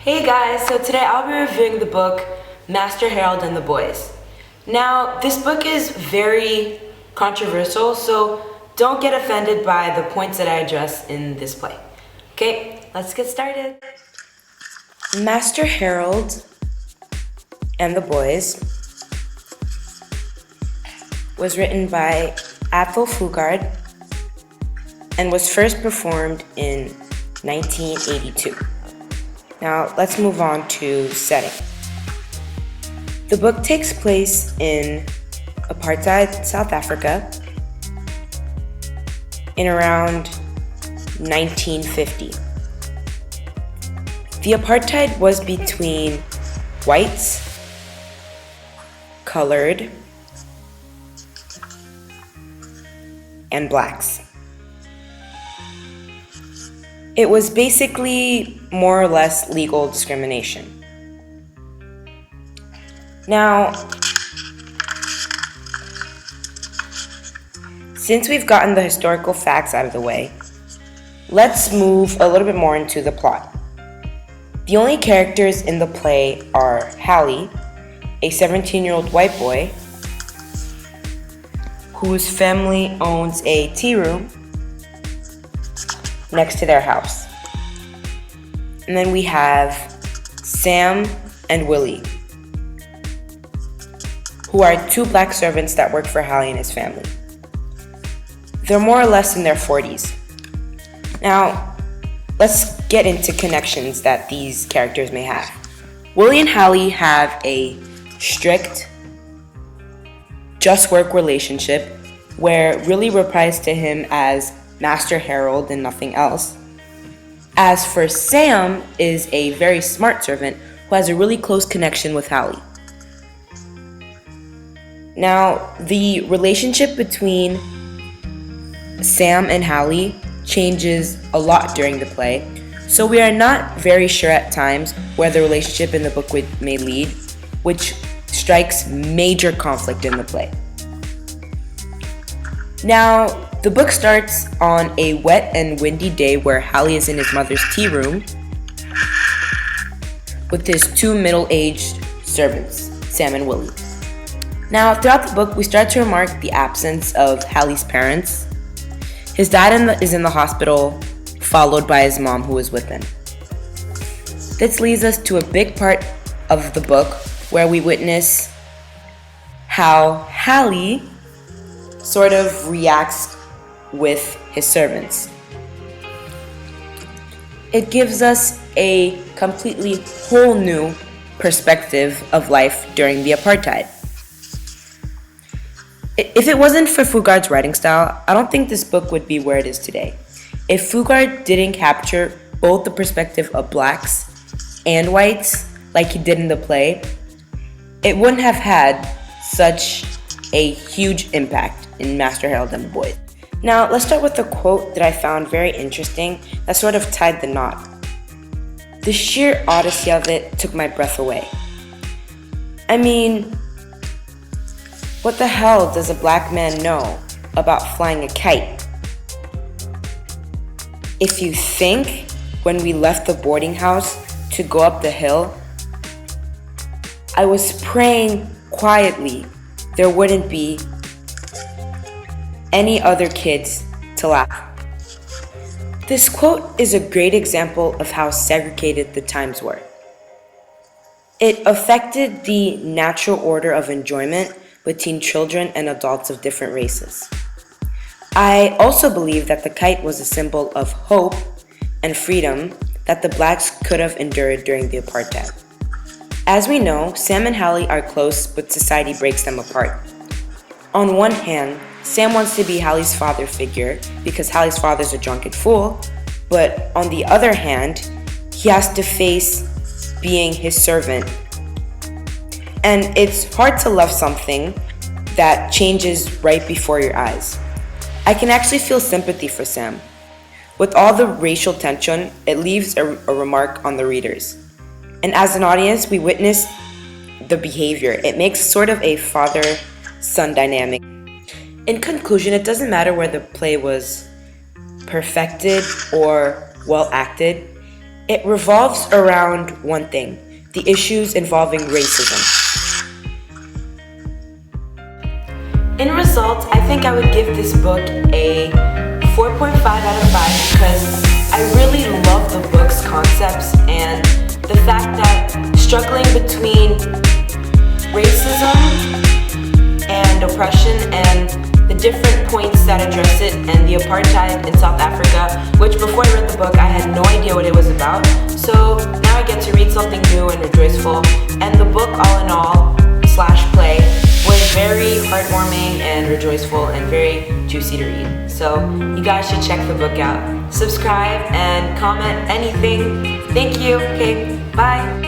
Hey guys, so today I'll be reviewing the book Master Harold and the Boys. Now, this book is very controversial, so don't get offended by the points that I address in this play. Okay, let's get started. Master Harold and the Boys was written by Athol Fugard and was first performed in 1982. Now, let's move on to setting. The book takes place in apartheid South Africa in around 1950. The apartheid was between whites, colored, and blacks. It was basically more or less legal discrimination. Now, since we've gotten the historical facts out of the way, let's move a little bit more into the plot. The only characters in the play are Hallie, a 17-year-old white boy whose family owns a tea room next to their house. And then we have Sam and Willie, who are two black servants that work for Hallie and his family. They're more or less in their 40s. Now, let's get into connections that these characters may have. Willie and Hallie have a strict, just work relationship where Willie replies to him as Master Harold and nothing else. As for Sam, is a very smart servant who has a really close connection with Hallie. Now, the relationship between Sam and Hallie changes a lot during the play, so we are not very sure at times where the relationship in the book may lead, which strikes major conflict in the play. Now, the book starts on a wet and windy day where Hallie is in his mother's tea room with his two middle-aged servants, Sam and Willie. Now, throughout the book, we start to remark the absence of Hallie's parents. His dad is in the hospital, followed by his mom who is with him. This leads us to a big part of the book where we witness how Hallie sort of reacts with his servants. It gives us a completely whole new perspective of life during the apartheid. If it wasn't for Fugard's writing style, I don't think this book would be where it is today. If Fugard didn't capture both the perspective of blacks and whites like he did in the play, it wouldn't have had such a huge impact in Master Harold and the Boys. Now, let's start with a quote that I found very interesting that sort of tied the knot. The sheer odyssey of it took my breath away. I mean, what the hell does a black man know about flying a kite? If you think when we left the boarding house to go up the hill, I was praying quietly there wouldn't be any other kids to laugh. This quote is a great example of how segregated the times were. It affected the natural order of enjoyment between children and adults of different races. I also believe that the kite was a symbol of hope and freedom that the blacks could have endured during the apartheid. As we know, Sam and Hallie are close, but society breaks them apart. On one hand, Sam wants to be Hallie's father figure because Hallie's father's a drunken fool, but on the other hand, he has to face being his servant. And it's hard to love something that changes right before your eyes. I can actually feel sympathy for Sam. With all the racial tension, it leaves a remark on the readers. And as an audience, we witness the behavior. It makes sort of a father-son dynamic. In conclusion, it doesn't matter where the play was perfected or well acted. It revolves around one thing: the issues involving racism. In result, I think I would give this book a 4.5 out of 5 because I really love the book's concepts and the fact that struggling between racism and oppression and the different points that address it and the apartheid in South Africa, which before I read the book I had no idea what it was about. So now I get to read something new and rejoiceful, and the book all in all / play was very heartwarming and rejoiceful and very juicy to read. So you guys should check the book out. Subscribe and comment anything. Thank you. Okay, bye.